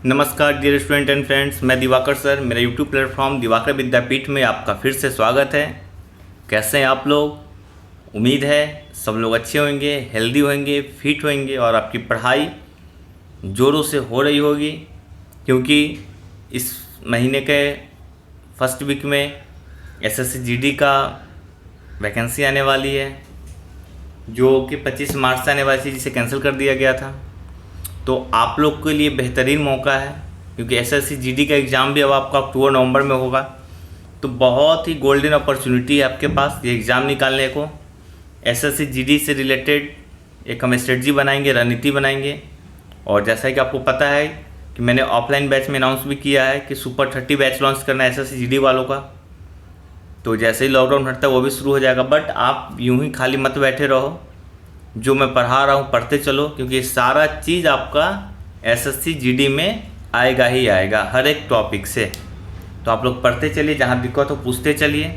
नमस्कार dear student and friends, मैं Diwakar sir. मेरा यूट्यूब प्लेटफॉर्म दिवाकर विद्यापीठ में आपका फिर से स्वागत है। कैसे हैं आप लोग? उम्मीद है सब लोग अच्छे होंगे, हेल्दी होंगे, फिट होंगे और आपकी पढ़ाई ज़ोरों से हो रही होगी, क्योंकि इस महीने के फर्स्ट वीक में एसएससी जीडी का वैकेंसी आने वाली है, जो कि 25 मार्च से आने वाली थी, जिसे कैंसिल कर दिया गया था। तो आप लोग के लिए बेहतरीन मौका है, क्योंकि एसएससी जीडी का एग्ज़ाम भी अब आपका अक्टूबर नवंबर में होगा। तो बहुत ही गोल्डन अपॉर्चुनिटी है आपके पास ये एग्ज़ाम निकालने को। एसएससी जीडी से रिलेटेड एक हम स्ट्रेटजी बनाएंगे, रणनीति बनाएंगे। और जैसा कि आपको पता है कि मैंने ऑफलाइन बैच में अनाउंस भी किया है कि सुपर 30 बैच लॉन्च करना है एसएससी जीडी वालों का। तो जैसे ही लॉकडाउन हटता है वो भी शुरू हो जाएगा। बट आप यूं ही खाली मत बैठे रहो, जो मैं पढ़ा रहा हूँ पढ़ते चलो, क्योंकि सारा चीज़ आपका एसएससी जीडी में आएगा ही आएगा, हर एक टॉपिक से। तो आप लोग पढ़ते चलिए, जहाँ दिक्कत हो पूछते चलिए।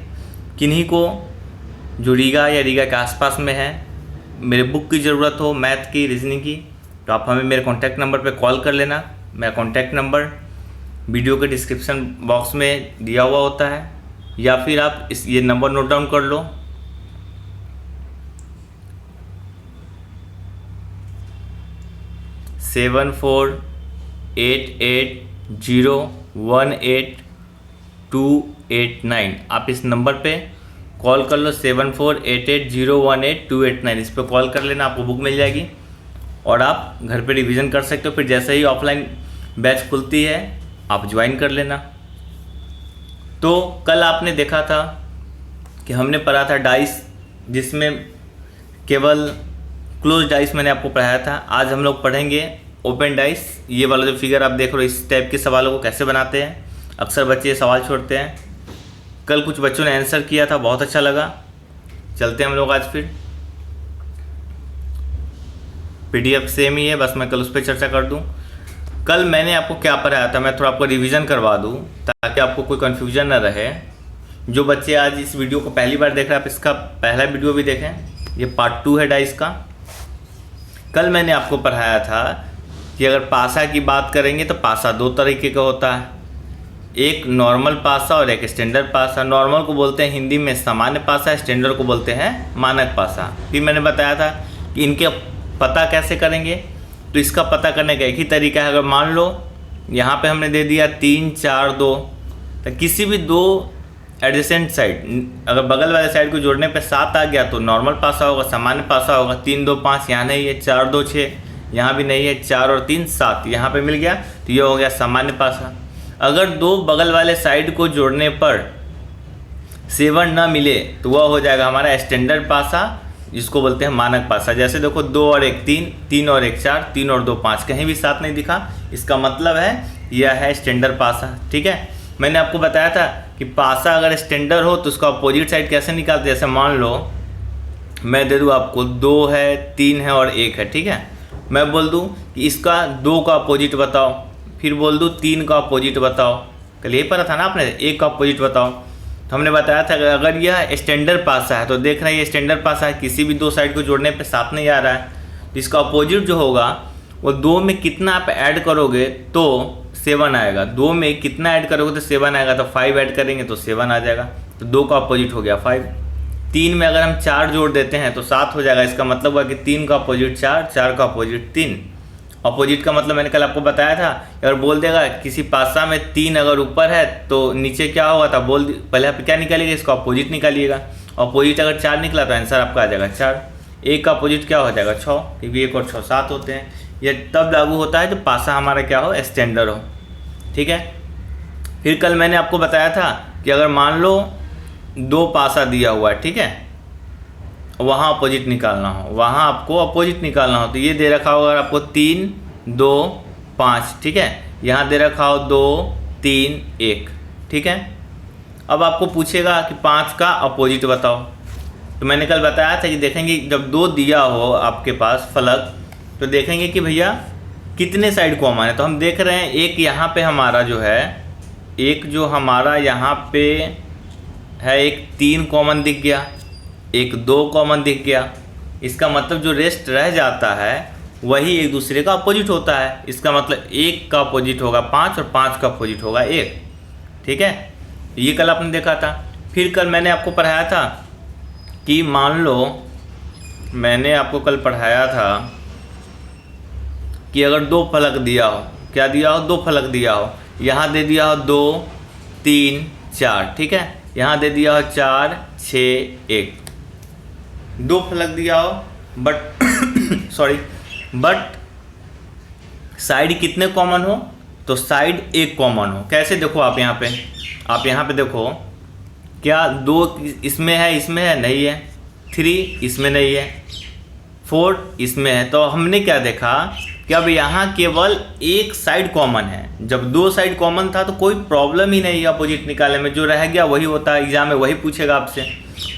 किन्हीं को जो रीगा या रीगा के आसपास में है, मेरे बुक की ज़रूरत हो मैथ की, रीजनिंग की, तो आप हमें मेरे कॉन्टैक्ट नंबर पे कॉल कर लेना। मेरा कॉन्टैक्ट नंबर वीडियो के डिस्क्रिप्शन बॉक्स में दिया हुआ होता है, या फिर आप ये नंबर नोट डाउन कर लो। 7488018289। आप इस नंबर पे कॉल कर लो, 7488018289। इस पर कॉल कर लेना, आपको बुक मिल जाएगी और आप घर पे रिवीजन कर सकते हो। फिर जैसे ही ऑफलाइन बैच खुलती है आप ज्वाइन कर लेना। तो कल आपने देखा था कि हमने पढ़ा था डाइस, जिसमें केवल क्लोज डाइस मैंने आपको पढ़ाया था। आज हम लोग पढ़ेंगे ओपन डाइस। ये वाला जो फिगर आप देख रहे हो, इस टाइप के सवालों को कैसे बनाते हैं। अक्सर बच्चे ये सवाल छोड़ते हैं। कल कुछ बच्चों ने आंसर किया था, बहुत अच्छा लगा। चलते हैं हम लोग आज फिर। पीडीएफ सेम ही है, बस मैं कल उस पर चर्चा कर दूं। कल मैंने आपको क्या पढ़ाया था, मैं थोड़ा आपको रिवीजन करवा दूं, ताकि आपको कोई कन्फ्यूजन ना रहे। जो बच्चे आज इस वीडियो को पहली बार देख रहे हैं, आप इसका पहला वीडियो भी देखें। ये पार्ट 2 है डाइस का। कल मैंने आपको पढ़ाया था कि अगर पासा की बात करेंगे तो पासा दो तरीके का होता है, एक नॉर्मल पासा और एक स्टैंडर्ड पासा। नॉर्मल को बोलते हैं हिंदी में सामान्य पासा, स्टैंडर्ड को बोलते हैं मानक पासा। फिर मैंने बताया था कि इनके पता कैसे करेंगे। तो इसका पता करने का एक ही तरीका है। अगर मान लो यहाँ पे हमने दे दिया 3 4 2, तो किसी भी दो एडजेसेंट साइड, अगर बगल वाले साइड को जोड़ने पे 7 आ गया तो नॉर्मल पासा होगा, सामान्य पासा होगा। 3 2 5 यहाँ नहीं है, 4 2 6 यहाँ भी नहीं है, 4 और 3 7 यहाँ पे मिल गया, तो ये हो गया सामान्य पासा। अगर दो बगल वाले साइड को जोड़ने पर 7 ना मिले तो वह हो जाएगा हमारा स्टैंडर्ड पासा, जिसको बोलते हैं मानक पासा। जैसे देखो 2 और 1 3, 3 और 1 4, 3 और 2 5, कहीं भी 7 नहीं दिखा, इसका मतलब है यह है स्टैंडर्ड पासा। ठीक है, मैंने आपको बताया था कि पासा अगर स्टैंडर्ड हो तो उसका अपोजिट साइड कैसे निकालते हैं। जैसे मान लो मैं दे दूँ आपको 2 है, 3 है और 1 है। ठीक है, मैं बोल दूँ कि इसका 2 का अपोजिट बताओ, फिर बोल दूँ 3 का अपोजिट बताओ। कल यही पढ़ा था ना आपने, 1 का अपोजिट बताओ। तो हमने बताया था कि अगर यह स्टैंडर्ड पासा है तो देख रहे हैं ये स्टैंडर्ड पासा है, किसी भी दो साइड को जोड़ने पे 7 नहीं आ रहा है, तो इसका अपोजिट जो होगा वो 2 में कितना आप ऐड करोगे तो 7 आएगा। 2 में कितना ऐड करोगे तो 7 आएगा, तो 5 ऐड करेंगे तो 7 आ जाएगा। तो 2 का अपोजिट हो गया 5। 3 में अगर हम 4 जोड़ देते हैं तो 7 हो जाएगा। इसका मतलब हुआ कि 3 का अपोजिट 4, 4 का अपोजिट 3। अपोजिट का मतलब मैंने कल आपको बताया था, अगर बोल देगा किसी पासा में 3 अगर ऊपर है तो नीचे क्या होगा था, पहले आप क्या निकालिएगा, इसका अपोजिट निकालिएगा। अपोजिट अगर 4 निकला तो आंसर आपका आ जाएगा 4। 1 का अपोजिट क्या हो जाएगा 6, क्योंकि 1 और 6 7 होते हैं। यह तब लागू होता है जब पासा हमारा क्या हो, स्टैंडर्ड हो। ठीक है, फिर कल मैंने आपको बताया था कि अगर मान लो 2 पासा दिया हुआ है, ठीक है, वहाँ अपोजिट निकालना हो, वहाँ आपको अपोजिट निकालना हो, तो ये दे रखा होगा आपको 3 2 5। ठीक है, यहाँ दे रखा हो 2 3 1। ठीक है, अब आपको पूछेगा कि 5 का अपोजिट बताओ। तो मैंने कल बताया था कि देखेंगे जब 2 दिया हो आपके पास फलक, तो देखेंगे कि भैया कितने साइड कॉमन है। तो हम देख रहे हैं एक यहाँ पे हमारा जो है, एक जो हमारा यहाँ पे है, एक 3 कॉमन दिख गया, एक 2 कॉमन दिख गया। इसका मतलब जो रेस्ट रह जाता है वही एक दूसरे का अपोजिट होता है। इसका मतलब 1 का अपोजिट होगा 5 और 5 का अपोजिट होगा 1। ठीक है, ये कल आपने देखा था। फिर कल मैंने आपको पढ़ाया था कि मान लो मैंने आपको कल पढ़ाया था कि अगर 2 फलक दिया हो, क्या दिया हो, 2 फलक दिया हो, यहाँ दे दिया हो 2 3 4, ठीक है, यहाँ दे दिया हो 4 6 1, 2 फलक दिया हो बट सॉरी बट साइड कितने कॉमन हो, तो साइड 1 कॉमन हो। कैसे देखो आप यहाँ पे देखो, क्या 2 इसमें है नहीं है, 3 इसमें नहीं है, 4 इसमें है। तो हमने क्या देखा कि अब यहाँ केवल एक साइड कॉमन है। जब 2 साइड कॉमन था तो कोई प्रॉब्लम ही नहीं है अपोजिट निकालने में, जो रह गया वही होता है, एग्जाम में वही पूछेगा आपसे।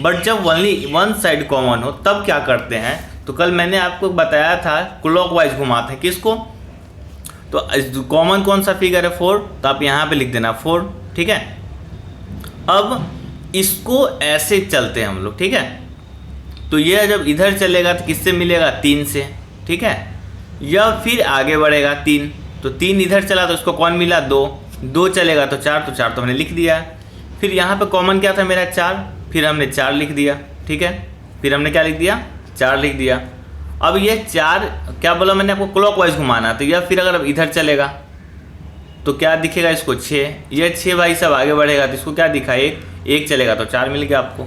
बट जब ओनली 1 साइड कॉमन हो तब क्या करते हैं, तो कल मैंने आपको बताया था क्लॉकवाइज घुमाते हैं। किसको, तो कॉमन कौन सा फिगर है 4, तो आप यहाँ पे लिख देना 4। ठीक है, अब इसको ऐसे चलते हैं हम लोग। ठीक है, तो यह जब इधर चलेगा तो किससे मिलेगा, 3 से। ठीक है, यह फिर आगे बढ़ेगा 3, तो 3 इधर चला तो इसको कौन मिला, 2 चलेगा तो 4, तो 4 तो हमने लिख दिया। फिर यहाँ पे कॉमन क्या था मेरा 4, फिर हमने 4 लिख दिया। ठीक है, फिर हमने क्या लिख दिया, 4 लिख दिया। अब ये 4 क्या बोला मैंने आपको, क्लॉकवाइज घुमाना, तो यह फिर अगर इधर चलेगा तो क्या दिखेगा इसको 6, यह 6 भाई सब आगे बढ़ेगा तो इसको क्या दिखा, 1 चलेगा तो 4 मिल गया आपको।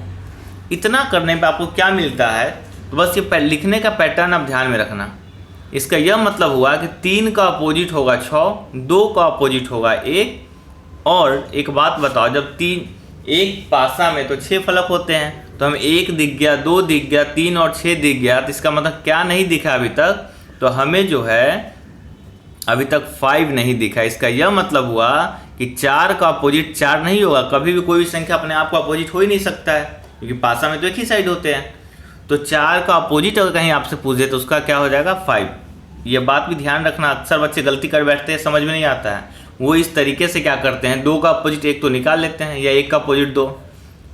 इतना करने पे आपको क्या मिलता है, तो बस ये लिखने का पैटर्न आप ध्यान में रखना। इसका यह मतलब हुआ कि 3 का अपोजिट होगा 6, 2 का अपोजिट होगा 1। और एक बात बताओ, जब 3 एक पासा में तो 6 फलक होते हैं, तो हम 1 दिख गया, 2 दिख गया, 3 और 6 दिख गया, तो इसका मतलब क्या नहीं दिखा अभी तक, तो हमें जो है अभी तक 5 नहीं दिखा। इसका यह मतलब हुआ कि 4 का अपोजिट 4 नहीं होगा। कभी भी कोई भी संख्या अपने आप को अपोजिट हो ही नहीं सकता है, क्योंकि पासा में तो एक ही साइड होते हैं। तो 4 का अपोजिट अगर कहीं आपसे पूछे तो उसका क्या हो जाएगा, 5। ये बात भी ध्यान रखना, अक्सर बच्चे गलती कर बैठते हैं, समझ में नहीं आता है। वो इस तरीके से क्या करते हैं, 2 का अपोजिट 1 तो निकाल लेते हैं, या 1 का अपोजिट 2,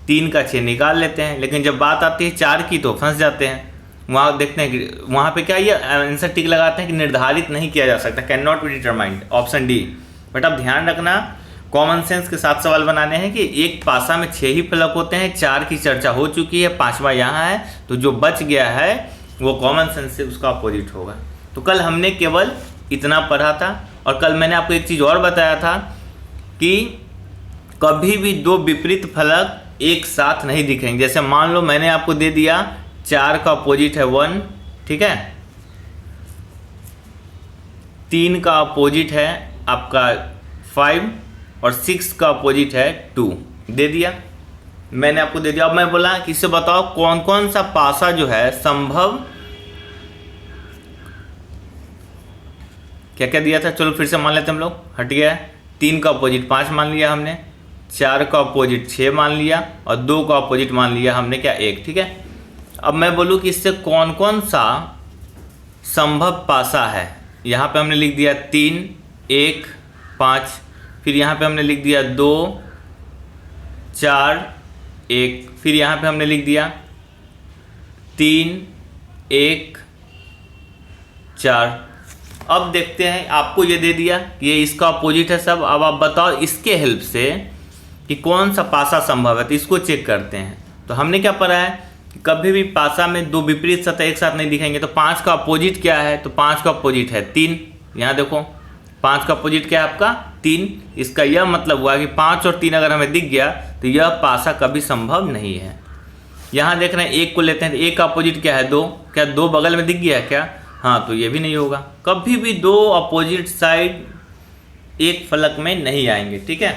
3 का 6 निकाल लेते हैं, लेकिन जब बात आती है 4 की तो फंस जाते हैं। वहाँ देखते हैं कि वहाँ पे क्या ये आंसर टिक लगाते हैं कि निर्धारित नहीं किया जा सकता, can not be determined, option D. But अब ध्यान रखना, कॉमन सेंस के साथ सवाल बनाने हैं कि एक पासा में 6 ही फलक होते हैं, 4 की चर्चा हो चुकी है, 5वां यहाँ है, तो जो बच गया है वो कॉमन सेंस से उसका अपोजिट होगा। तो कल हमने केवल इतना पढ़ा था। और कल मैंने आपको एक चीज़ और बताया था कि कभी भी 2 विपरीत फलक एक साथ नहीं दिखेंगे। जैसे मान लो मैंने आपको दे दिया 4 का अपोजिट है 1, ठीक है, 3 का अपोजिट है आपका 5 और 6 का अपोजिट है 2, दे दिया मैंने आपको, दे दिया। अब मैं बोला कि इससे बताओ कौन कौन सा पासा जो है संभव, क्या क्या दिया था, चलो फिर से मान लेते हम लोग, हट गया। 3 का अपोजिट 5 मान लिया हमने, 4 का अपोजिट 6 मान लिया, और 2 का अपोजिट मान लिया हमने क्या, 1। ठीक है, अब मैं बोलूँ कि इससे कौन कौन सा संभव पासा है। यहाँ पे हमने लिख दिया 3 1 5, फिर यहाँ पे हमने लिख दिया 2 4 1, फिर यहाँ पे हमने लिख दिया 3 1 4। अब देखते हैं, आपको ये दे दिया, ये इसका अपोजिट है सब। अब आप बताओ इसके हेल्प से कि कौन सा पासा संभव है, तो इसको चेक करते हैं। तो हमने क्या पढ़ा है कि कभी भी पासा में 2 विपरीत सतह एक साथ नहीं दिखेंगे। तो 5 का अपोजिट क्या है, तो 5 का अपोजिट है 3। यहाँ देखो 5 का अपोजिट क्या है आपका, 3। इसका यह मतलब हुआ कि 5 और 3 अगर हमें दिख गया तो यह पासा कभी संभव नहीं है। यहाँ देख रहे हैं 1 को लेते हैं, तो 1 का अपोजिट क्या है 2, क्या 2 बगल में दिख गया है क्या, हाँ, तो ये भी नहीं होगा। कभी भी 2 अपोजिट साइड एक फलक में नहीं आएंगे। ठीक है,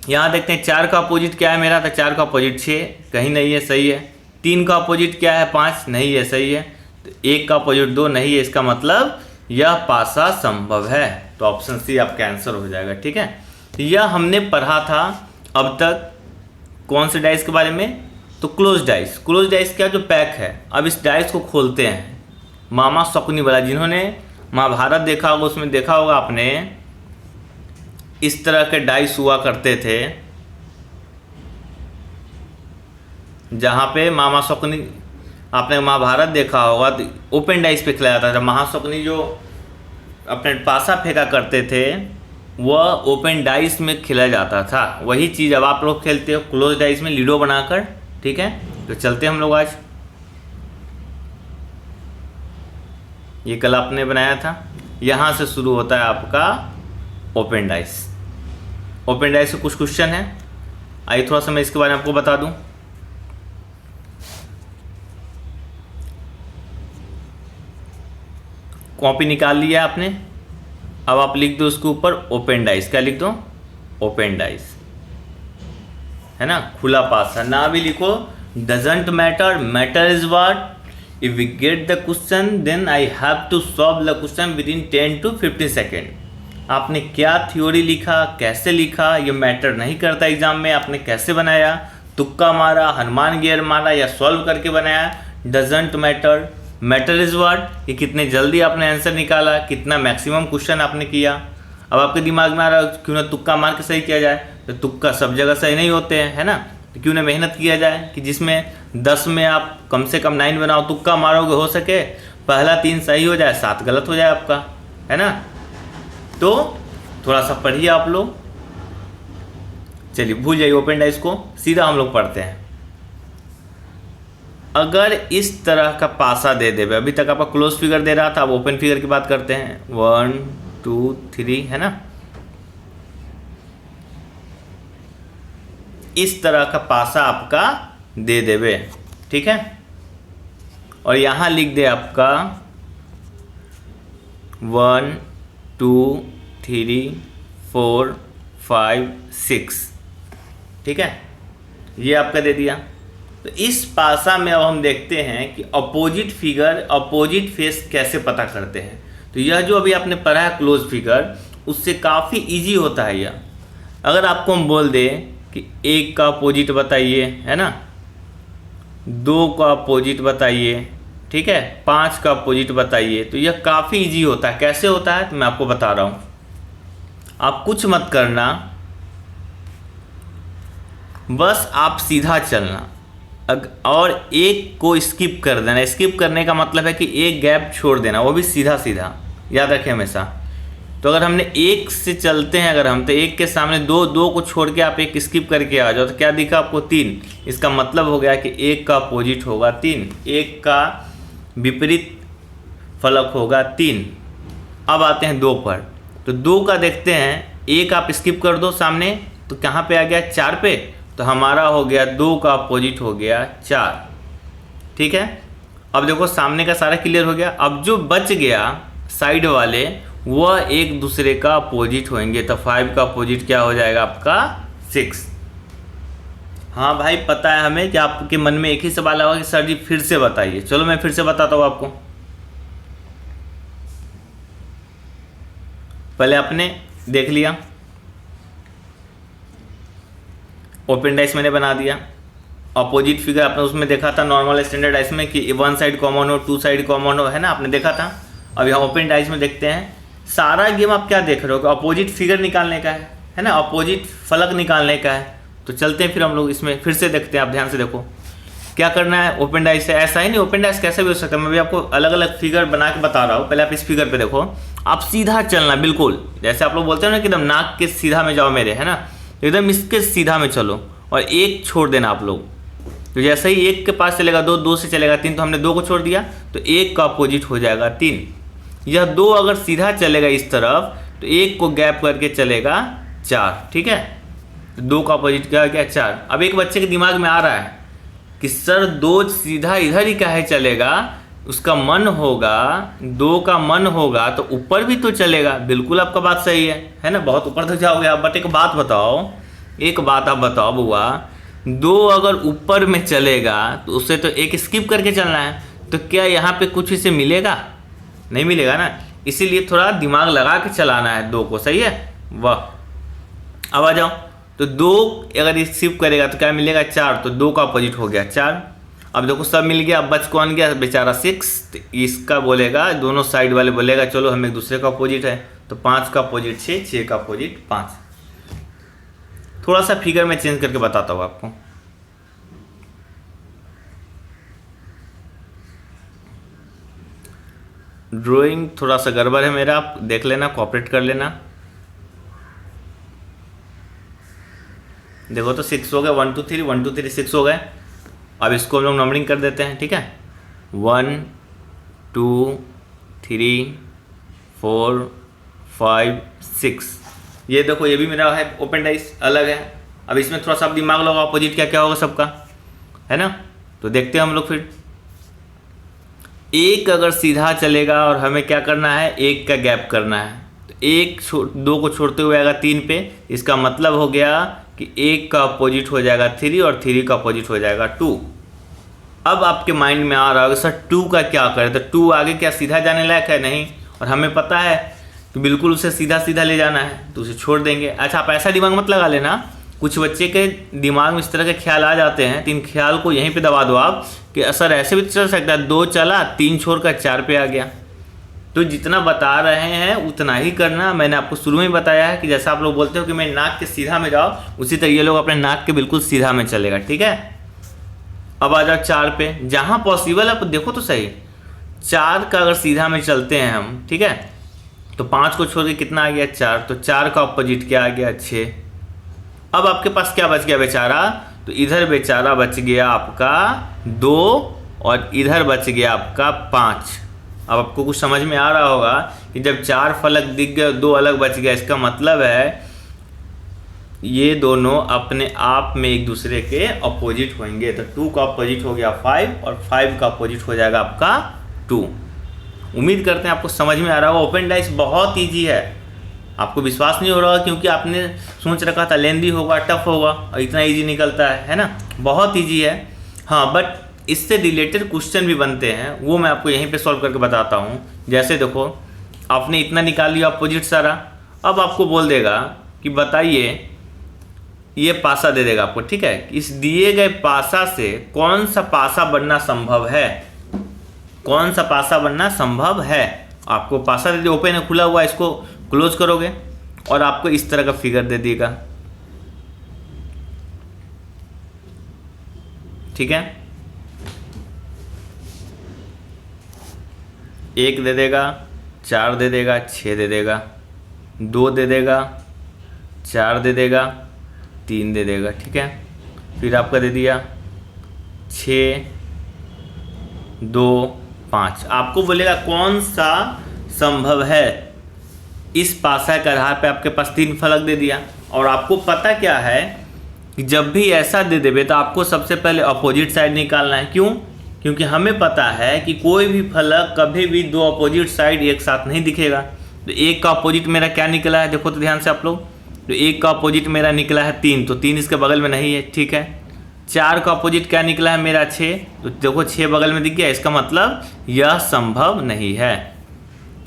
यहाँ देखते हैं 4 का अपोजिट क्या है मेरा, तो 4 का अपोजिट 6, कहीं नहीं है, सही है। 3 का अपोजिट क्या है 5, नहीं है, सही है। तो 1 का अपोजिट 2 नहीं है, इसका मतलब यह पासा संभव है। तो ऑप्शन सी आपका आंसर हो जाएगा। ठीक है, तो यह हमने पढ़ा था अब तक कौन से डाइस के बारे में, तो क्लोज डाइस। क्लोज डाइस क्या, जो पैक है। अब इस डाइस को खोलते हैं, मामा शकुनी वाला। जिन्होंने महाभारत देखा होगा उसमें देखा होगा आपने, इस तरह के डाइस हुआ करते थे, जहाँ पे मामा शकुनी आपने महाभारत देखा होगा तो ओपन डाइस पे खेला जाता था। महाशकुनी जो अपने पासा फेंका करते थे वह ओपन डाइस में खेला जाता था। वही चीज़ अब आप लोग खेलते हो क्लोज डाइस में लीडो बनाकर। ठीक है, तो चलते हम लोग आज। ये कल आपने बनाया था। यहाँ से शुरू होता है आपका ओपन डाइस। ओपन डाइस से कुछ क्वेश्चन है, आइए थोड़ा सा मैं इसके बारे में आपको बता दूं। कॉपी निकाल लिया आपने, अब आप लिख दो उसके ऊपर ओपन डाइस। क्या लिख दो? ओपन डाइस, है ना, खुला पासा। ना भी लिखो, doesn't matter, matter is what if we get the question then I have to solve the question within 10 to 15 second. आपने क्या थ्योरी लिखा, कैसे लिखा, ये मैटर नहीं करता एग्जाम में। आपने कैसे बनाया, तुक्का मारा, हनुमान गियर मारा या सॉल्व करके बनाया, doesn't matter. Matter is what कि कितने जल्दी आपने आंसर निकाला, कितना मैक्सिमम क्वेश्चन आपने किया। अब आपके दिमाग में आ रहा है क्यों ना तुक्का मार के सही किया जाए, तो तुक्का सब जगह सही नहीं होते हैं, है ना। तो क्यों ना मेहनत किया जाए कि जिसमें 10 में आप कम से कम 9 बनाओ। तुक्का मारोगे हो सके पहला 3 सही हो जाए, 7 गलत हो जाए आपका, है ना। तो थोड़ा सा पढ़िए आप लोग। चलिए भूल जाइए ओपन डाइस को, सीधा हम लोग पढ़ते हैं। अगर इस तरह का पासा दे देवे, अभी तक आपका क्लोज फिगर दे रहा था, अब ओपन फिगर की बात करते हैं। 1 2 3, है ना। इस तरह का पासा आपका दे देवे, ठीक है। और यहां लिख दे आपका 1 2 3 4 5 6, ठीक है, ये आपका दे दिया। तो इस पासा में अब हम देखते हैं कि अपोजिट फिगर, अपोजिट फेस कैसे पता करते हैं। तो यह जो अभी आपने पढ़ा है क्लोज फिगर, उससे काफ़ी इजी होता है यह। अगर आपको हम बोल दें कि 1 का अपोजिट बताइए, है ना, 2 का अपोजिट बताइए, ठीक है, 5 का अपोजिट बताइए, तो यह काफ़ी इजी होता है। कैसे होता है तो मैं आपको बता रहा हूँ। आप कुछ मत करना, बस आप सीधा चलना और 1 को स्किप कर देना। स्किप करने का मतलब है कि 1 गैप छोड़ देना, वो भी सीधा सीधा, याद रखें हमेशा। तो अगर हमने 1 से चलते हैं, अगर हम तो 1 के सामने 2 को छोड़ के आप 1 स्किप करके आ जाओ, तो क्या दिखा आपको? 3। इसका मतलब हो गया कि 1 का अपोजिट होगा 3, 1 का विपरीत फलक होगा 3। अब आते हैं 2 पर। तो 2 का देखते हैं, 1 आप स्किप कर दो सामने, तो कहाँ पे आ गया? 4 पे। तो हमारा हो गया 2 का अपोजिट हो गया 4, ठीक है। अब देखो सामने का सारा क्लियर हो गया। अब जो बच गया साइड वाले, वह एक दूसरे का अपोजिट होंगे। तो 5 का अपोजिट क्या हो जाएगा आपका? 6। हाँ भाई, पता है हमें कि आपके मन में एक ही सवाल होगा कि सर जी फिर से बताइए। चलो मैं फिर से बताता हूँ आपको। पहले आपने देख लिया, ओपन डाइस मैंने बना दिया। अपोजिट फिगर आपने उसमें देखा था नॉर्मल स्टैंडर्ड डाइस में कि 1 साइड कॉमन हो, 2 साइड कॉमन हो, है ना, आपने देखा था। अब यहाँ ओपन डाइस में देखते हैं। सारा गेम आप क्या देख रहे हो? अपोजिट फिगर निकालने का है ना, अपोजिट फलक निकालने का है। तो चलते हैं फिर हम लोग इसमें फिर से देखते हैं। आप ध्यान से देखो क्या करना है। ओपन डाइस से ऐसा ही नहीं, ओपन डाइस कैसे भी हो सकता है, मैं भी आपको अलग अलग फिगर बना के बता रहा हूँ। पहले आप इस फिगर पे देखो, आप सीधा चलना, बिल्कुल जैसे आप लोग बोलते हो ना कि एकदम नाक के सीधा में जाओ मेरे, है ना, एकदम इसके सीधा में चलो और 1 छोड़ देना आप लोग। तो जैसे ही 1 के पास चलेगा 2, 2 से चलेगा 3, तो हमने 2 को छोड़ दिया, तो 1 का अपोजिट हो जाएगा 3। यह 2 अगर सीधा चलेगा इस तरफ, तो 1 को गैप करके चलेगा 4, ठीक है। तो 2 का अपोजिट क्या हो गया? 4। अब एक बच्चे के दिमाग में आ रहा है कि सर 2 सीधा इधर ही काहे चलेगा? उसका मन होगा, 2 का मन होगा तो ऊपर भी तो चलेगा। बिल्कुल आपका बात सही है ना, बहुत ऊपर तक जाओगे आप। बट एक बात बताओ, एक बात आप बताओ बुआ, 2 अगर ऊपर में चलेगा तो उससे तो 1 स्किप करके चलना है। तो क्या यहाँ पे कुछ इसे मिलेगा? नहीं मिलेगा ना। इसीलिए थोड़ा दिमाग लगा के चलाना है 2 को, सही है। वाह, अब आ जाओ। तो 2 अगर स्किप करेगा तो क्या मिलेगा? 4। तो 2 का अपोजिट हो गया 4। अब देखो सब मिल गया। अब बच कौन गया? बेचारा 6। तो इसका बोलेगा, दोनों साइड वाले बोलेगा चलो हम एक दूसरे का अपोजिट है। तो 5 का अपोजिट 6, 6 का अपोजिट 5। थोड़ा सा फिगर में चेंज करके बताता हूँ आपको। ड्राइंग थोड़ा सा गड़बड़ है मेरा, आप देख लेना, कोऑपरेट कर लेना। देखो तो 6 हो गए, 1 2 3 1 2 3 6 हो गए। अब इसको हम लोग नंबरिंग कर देते हैं, ठीक है। 1 2 3 4 5 6। ये देखो ये भी मेरा है ओपन डाइस, अलग है। अब इसमें थोड़ा सा आप दिमाग लगाओ, अपोजिट क्या क्या होगा सबका, है ना। तो देखते हैं हम लोग फिर। एक अगर सीधा चलेगा और हमें क्या करना है, एक का गैप करना है, तो एक दो को छोड़ते हुए आएगा 3 पे। इसका मतलब हो गया कि एक का अपोजिट हो जाएगा 3 और 3 का अपोजिट हो जाएगा 2। अब आपके माइंड में आ रहा होगा सर 2 का क्या करें, तो 2 आगे क्या सीधा जाने लायक है? नहीं। और हमें पता है कि बिल्कुल उसे सीधा सीधा ले जाना है, तो उसे छोड़ देंगे। अच्छा, आप ऐसा दिमाग मत लगा लेना, कुछ बच्चे के दिमाग में इस तरह के ख्याल आ जाते हैं, तो इन ख्याल को यहीं पे दबा दो आप कि सर ऐसे भी चल सकता है, 2 चला 3 छोड़कर 4 पे आ गया। तो जितना बता रहे हैं उतना ही करना। मैंने आपको शुरू में बताया है कि जैसा आप लोग बोलते हो कि मैं नाक के सीधा में जाओ, उसी तरह ये लोग अपने नाक के बिल्कुल सीधा में चलेगा, ठीक है। अब आ जाओ 4 पे, जहाँ पॉसिबल है, आप देखो तो सही, 4 का अगर सीधा में चलते हैं हम, ठीक है, तो 5 को छोड़ के कितना आ गया 4, तो 4 का अपोजिट क्या आ गया 6। अब आपके पास क्या बच गया बेचारा, तो इधर बेचारा बच गया आपका 2 और इधर बच गया आपका 5। अब आपको कुछ समझ में आ रहा होगा कि जब 4 फलक दिख गए, 2 अलग बच गया, इसका मतलब है ये दोनों अपने आप में एक दूसरे के अपोजिट होंगे। तो 2 का अपोजिट हो गया 5 और 5 का अपोजिट हो जाएगा आपका 2। उम्मीद करते हैं आपको समझ में आ रहा होगा। ओपन डाइस बहुत ईजी है, आपको विश्वास नहीं हो रहा होगा क्योंकि आपने सोच रखा था लेंदी होगा, टफ होगा, और इतना इजी निकलता है ना। बहुत इजी है, हाँ, बट इससे रिलेटेड क्वेश्चन भी बनते हैं, वो मैं आपको यहीं पे सॉल्व करके बताता हूँ। जैसे देखो, आपने इतना निकाल लिया अपोजिट सारा, अब आपको बोल देगा कि बताइए, ये पासा दे देगा आपको, ठीक है, इस दिए गए पासा से कौन सा पासा बनना संभव है, कौन सा पासा बनना संभव है। आपको पासा दे दिया, ओपन है, खुला हुआ, इसको क्लोज करोगे और आपको इस तरह का फिगर दे देगा, ठीक है। 1 दे देगा, 4 दे देगा, 6 दे देगा, 2 दे देगा, 4 दे देगा, 3 दे देगा, ठीक है। फिर आपका दे दिया 6 2 5। आपको बोलेगा कौन सा संभव है। इस पासा के आधार पे आपके पास 3 फलक दे दिया, और आपको पता क्या है कि जब भी ऐसा दे देवे तो आपको सबसे पहले अपोजिट साइड निकालना है। क्यों? क्योंकि हमें पता है कि कोई भी फलक कभी भी 2 अपोजिट साइड एक साथ नहीं दिखेगा। तो 1 का अपोजिट मेरा क्या निकला है, देखो तो ध्यान से आप लोग, तो 1 का अपोजिट मेरा निकला है 3, तो 3 इसके बगल में नहीं है, ठीक है। 4 का अपोजिट क्या निकला है मेरा 6, तो देखो 6 बगल में दिख गया, इसका मतलब यह संभव नहीं है।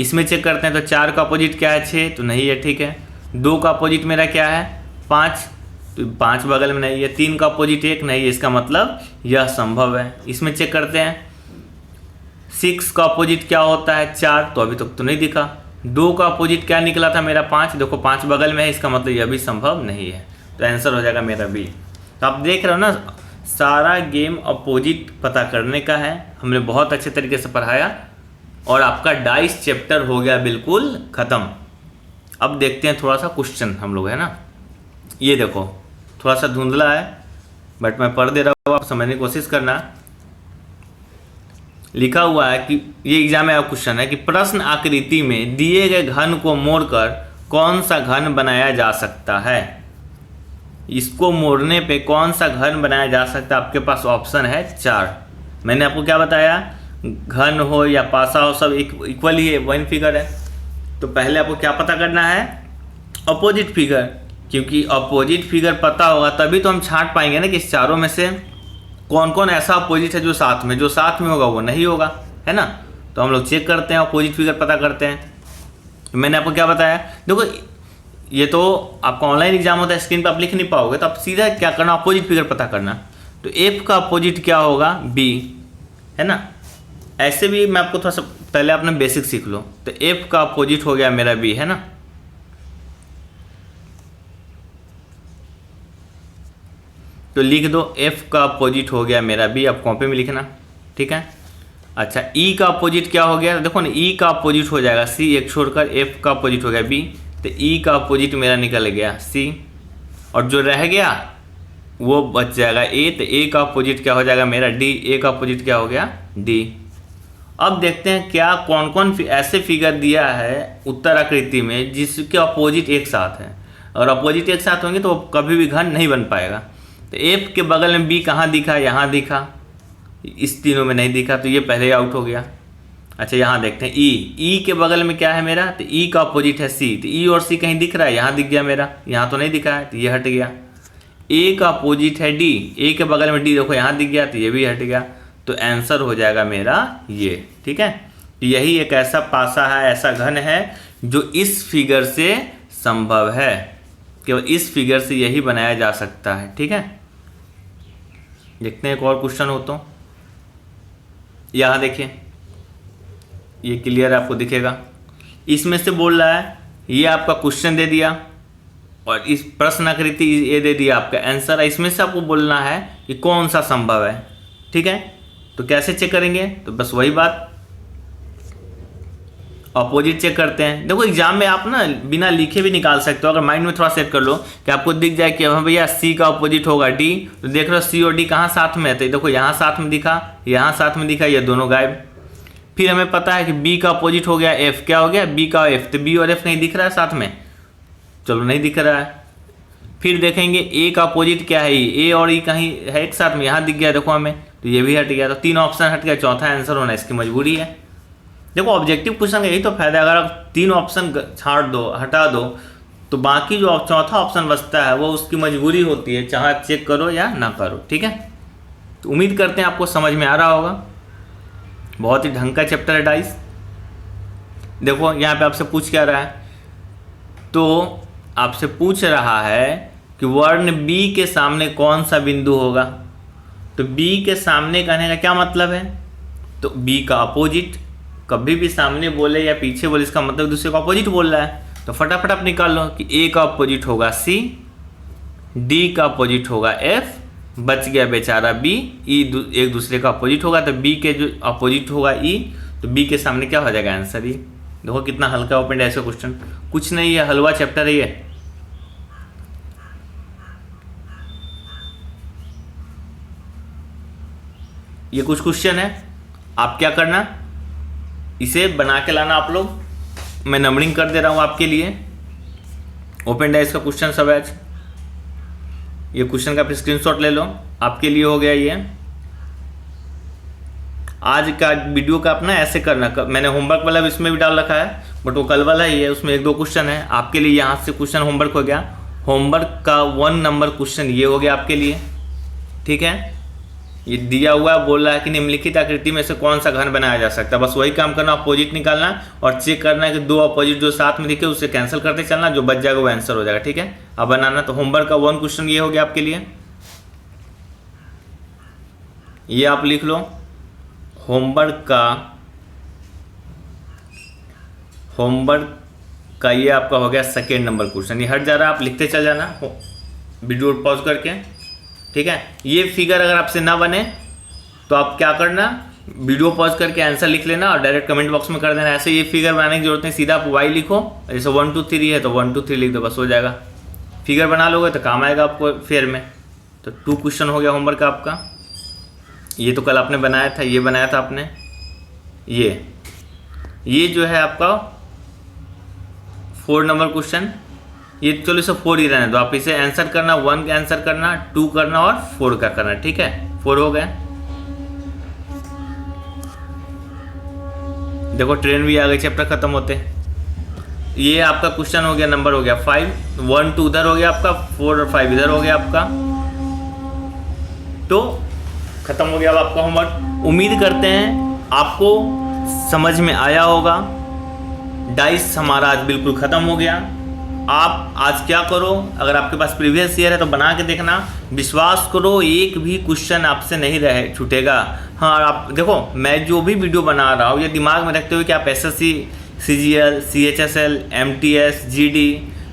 इसमें चेक करते हैं, तो 4 का अपोजिट क्या है 6, तो नहीं है, ठीक है। 2 का अपोजिट मेरा क्या है 5, तो 5 बगल में नहीं है। 3 का अपोजिट 1 नहीं है, इसका मतलब यह संभव है। इसमें चेक करते हैं 6 का अपोजिट क्या होता है 4, तो अभी तक तो नहीं दिखा। 2 का अपोजिट क्या निकला था मेरा 5, देखो 5 बगल में है, इसका मतलब यह भी संभव नहीं है। तो आंसर हो जाएगा मेरा बी। तो आप देख रहे हो ना, सारा गेम अपोजिट पता करने का है। हमने बहुत अच्छे तरीके से पढ़ाया और आपका डाइस चैप्टर हो गया बिल्कुल ख़त्म। अब देखते हैं थोड़ा सा क्वेश्चन हम लोग, है ना। ये देखो थोड़ा सा धुंधला है, बट मैं पढ़ दे रहा हूँ, आप समझने की कोशिश करना। लिखा हुआ है कि ये एग्जाम में क्वेश्चन है कि प्रश्न आकृति में दिए गए घन को मोड़कर कौन सा घन बनाया जा सकता है। इसको मोड़ने पे कौन सा घन बनाया जा सकता है, आपके पास ऑप्शन है 4। मैंने आपको क्या बताया, घन हो या पासा हो सब इक्वल ही है, वन फिगर है। तो पहले आपको क्या पता करना है, अपोजिट फिगर, क्योंकि अपोजिट फिगर पता होगा तभी तो हम छांट पाएंगे ना कि इस चारों में से कौन कौन ऐसा अपोजिट है जो साथ में होगा वो नहीं होगा, है ना। तो हम लोग चेक करते हैं, अपोजिट फिगर पता करते हैं। मैंने आपको क्या बताया, देखो ये तो आपका ऑनलाइन एग्जाम होता है, स्क्रीन पर आप लिख नहीं पाओगे, तो आप सीधा क्या करना, अपोजिट फिगर पता करना। तो एफ का अपोजिट क्या होगा बी, है ना। ऐसे भी मैं आपको थोड़ा सा पहले अपना बेसिक सीख लो। तो एफ का अपोजिट हो गया मेरा बी, है ना। तो लिख दो एफ का अपोजिट हो गया मेरा बी, आप कॉपी में लिखना, ठीक है। अच्छा ई का अपोजिट क्या हो गया, देखो ना ई का अपोजिट हो जाएगा सी, एक छोड़कर एफ का अपोजिट हो गया बी, तो ई का अपोजिट मेरा निकल गया सी, और जो रह गया वो बच जाएगा ए, तो ए का अपोजिट क्या हो जाएगा मेरा डी, ए का अपोजिट क्या हो गया डी। अब देखते हैं क्या कौन कौन ऐसे फिगर दिया है उत्तर आकृति में जिसके अपोजिट एक साथ है, और अपोजिट एक साथ होंगे तो कभी भी घन नहीं बन पाएगा। तो एफ के बगल में बी कहाँ दिखा, यहाँ दिखा, इस तीनों में नहीं दिखा, तो ये पहले आउट हो गया। अच्छा यहाँ देखते हैं ई के बगल में क्या है मेरा, तो ई का अपोजिट है सी, तो ई और सी कहीं दिख रहा है, यहाँ दिख गया मेरा, यहाँ तो नहीं दिखा है तो ये हट गया। ए का अपोजिट है डी, ए के बगल में डी देखो यहाँ दिख गया तो ये भी हट गया, तो आंसर हो जाएगा मेरा ये। ठीक है, यही एक ऐसा पासा है, ऐसा घन है जो इस फिगर से संभव है, केवल इस फिगर से यही बनाया जा सकता है। ठीक है, देखते हैं एक और क्वेश्चन हो तो। यहाँ देखिए ये क्लियर आपको दिखेगा, इसमें से बोल रहा है ये आपका क्वेश्चन दे दिया और इस प्रश्न आकृति ये दे दिया आपका आंसर, इसमें से आपको बोलना है कि कौन सा संभव है। ठीक है, तो कैसे चेक करेंगे, तो बस वही बात अपोजिट चेक करते हैं। देखो एग्जाम में आप ना बिना लिखे भी निकाल सकते हो, अगर माइंड में थोड़ा सेट कर लो कि आपको दिख जाए कि हाँ भैया सी का अपोजिट होगा डी, तो देख रहे हो सी और डी कहाँ साथ में है, तो देखो यहाँ साथ में दिखा, यहाँ साथ में दिखा, ये दोनों गायब। फिर हमें पता है कि बी का अपोजिट हो गया एफ, क्या हो गया बी का एफ, तो बी और एफ नहीं दिख रहा है साथ में, चलो नहीं दिख रहा है। फिर देखेंगे ए का अपोजिट क्या है, ए और ई कहीं है एक साथ में, यहाँ दिख गया देखो हमें, तो ये भी हट गया, तो तीन ऑप्शन हट गया, चौथा आंसर होना इसकी मजबूरी है। देखो ऑब्जेक्टिव क्वेश्चन का यही तो फायदा है, अगर आप तीन ऑप्शन छाड़ दो, हटा दो, तो बाकी जो चौथा ऑप्शन बचता है वो उसकी मजबूरी होती है, चाहे चेक करो या ना करो। ठीक है, तो उम्मीद करते हैं आपको समझ में आ रहा होगा, बहुत ही ढंग का चैप्टर है डाइस। देखो यहाँ पे आपसे पूछ क्या रहा है, तो आपसे पूछ रहा है कि वर्ण बी के सामने कौन सा बिंदु होगा, तो बी के सामने कहने का क्या मतलब है, तो बी का अपोजिट, कभी भी सामने बोले या पीछे बोले इसका मतलब दूसरे का अपोजिट बोल रहा है, तो फटाफट आप निकाल लो कि ए का अपोजिट होगा सी, डी का अपोजिट होगा एफ, बच गया बेचारा बी, ई एक दूसरे का अपोजिट होगा, तो बी के जो अपोजिट होगा ई, तो बी के सामने क्या हो जाएगा आंसर ई। देखो कितना हल्का ओपन ऐसा क्वेश्चन, कुछ नहीं है, हलवा चैप्टर है ये कुछ क्वेश्चन है, आप क्या करना इसे बना के लाना आप लोग, मैं नंबरिंग कर दे रहा हूँ आपके लिए। ओपन डाइस का क्वेश्चन सब है, ये क्वेश्चन का फिर स्क्रीनशॉट ले लो, आपके लिए हो गया ये। आज का वीडियो का अपना ऐसे करना, मैंने होमवर्क वाला भी इसमें भी डाल रखा है, बट वो कल वाला ही है, उसमें एक दो क्वेश्चन है आपके लिए, यहाँ से क्वेश्चन होमवर्क हो गया, होमवर्क का 1 नंबर क्वेश्चन ये हो गया आपके लिए। ठीक है, ये दिया हुआ बोल रहा है कि निम्नलिखित आकृति में से कौन सा घन बनाया जा सकता है, बस वही काम करना, अपोजिट निकालना और चेक करना है कि दो अपोजिट जो साथ में दिखे उसे कैंसिल करते चलना, जो बच जाएगा वो आंसर हो जाएगा। ठीक है, अब बनाना, तो होमवर्क का 1 क्वेश्चन ये हो गया आपके लिए, ये आप लिख लो। होमवर्क का ये आपका हो गया 2nd नंबर क्वेश्चन, ये हट जा रहा है, आप लिखते चल जाना वीडियो पॉज करके। ठीक है, ये फिगर अगर आपसे ना बने तो आप क्या करना, वीडियो पॉज करके आंसर लिख लेना और डायरेक्ट कमेंट बॉक्स में कर देना। ऐसे ये फिगर बनाने की जरूरत नहीं, सीधा आप वाई लिखो, जैसे 1 2 3 है तो 1 2 3 लिख दो, बस हो जाएगा। फिगर बना लोगे तो काम आएगा आपको फेयर में। तो 2 क्वेश्चन हो गया होमवर्क का आपका, ये तो कल आपने बनाया था, ये बनाया था आपने, ये जो है आपका 4 नंबर क्वेश्चन, ये चलो इसे 4 ही रहने दो, आप इसे आंसर करना, 1 का आंसर करना, 2 करना और 4 का करना। ठीक है, 4 हो गए। देखो ट्रेन भी आ गई, चैप्टर खत्म होते। ये आपका क्वेश्चन हो गया, नंबर हो गया 5, 1 2 उधर हो गया आपका, 4 और 5 इधर हो गया आपका, तो खत्म हो गया अब आपका होमवर्क। उम्मीद करते हैं आपको समझ में आया होगा। डाइस हमारा आज बिल्कुल ख़त्म हो गया। आप आज क्या करो, अगर आपके पास प्रीवियस ईयर है तो बना के देखना, विश्वास करो एक भी क्वेश्चन आपसे नहीं रहे छूटेगा। हाँ आप देखो, मैं जो भी वीडियो बना रहा हूँ ये दिमाग में रखते हुए कि आप SSC, CGL, CHSL, MTS, GD,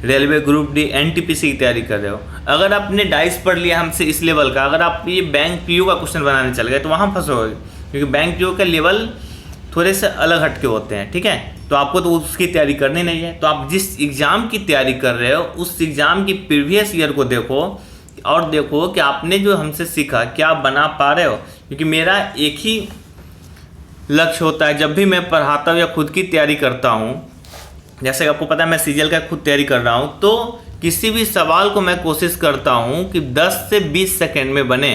railway group D, NTPC की तैयारी कर रहे हो, अगर आपने डाइस पढ़ लिया हमसे इस लेवल का, अगर आप ये बैंक PO का क्वेश्चन बनाने चल गए तो वहाँ फंसोगे। क्योंकि बैंक जो का लेवल थोड़े से अलग हटके होते हैं, ठीक है। तो आपको तो उसकी तैयारी करनी नहीं है, तो आप जिस एग्ज़ाम की तैयारी कर रहे हो उस एग्ज़ाम की प्रीवियस ईयर को देखो और देखो कि आपने जो हमसे सीखा क्या आप बना पा रहे हो। क्योंकि मेरा एक ही लक्ष्य होता है जब भी मैं पढ़ाता हूँ या खुद की तैयारी करता हूँ, जैसे आपको पता है मैं सीजीएल का खुद तैयारी कर रहा हूँ, तो किसी भी सवाल को मैं कोशिश करता हूँ कि 10 से 20 सेकंड में बने।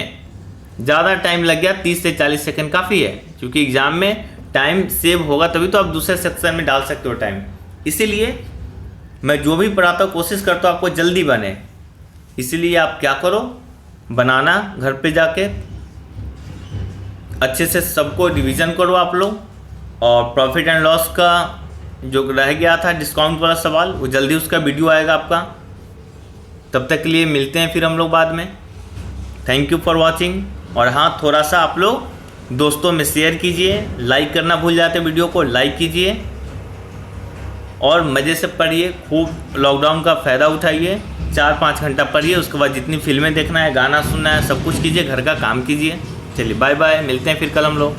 ज़्यादा टाइम लग गया 30 से 40 सेकंड काफ़ी है, क्योंकि एग्ज़ाम में टाइम सेव होगा तभी तो आप दूसरे सेक्शन में डाल सकते हो टाइम। इसीलिए मैं जो भी पढ़ाता हूँ कोशिश करता हूँ आपको जल्दी बने। इसीलिए आप क्या करो, बनाना घर पे जाके अच्छे से सबको रिवीजन करो आप लोग, और प्रॉफिट एंड लॉस का जो रह गया था डिस्काउंट वाला सवाल वो जल्दी उसका वीडियो आएगा आपका। तब तक के लिए मिलते हैं फिर हम लोग बाद में। Thank you for watching. और हाँ, थोड़ा सा आप लोग दोस्तों में शेयर कीजिए, लाइक करना भूल जाते वीडियो को, लाइक कीजिए और मज़े से पढ़िए, खूब लॉकडाउन का फ़ायदा उठाइए। 4-5 घंटा पढ़िए, उसके बाद जितनी फिल्में देखना है, गाना सुनना है, सब कुछ कीजिए, घर का काम कीजिए। चलिए बाय बाय, मिलते हैं फिर कल हम लोग।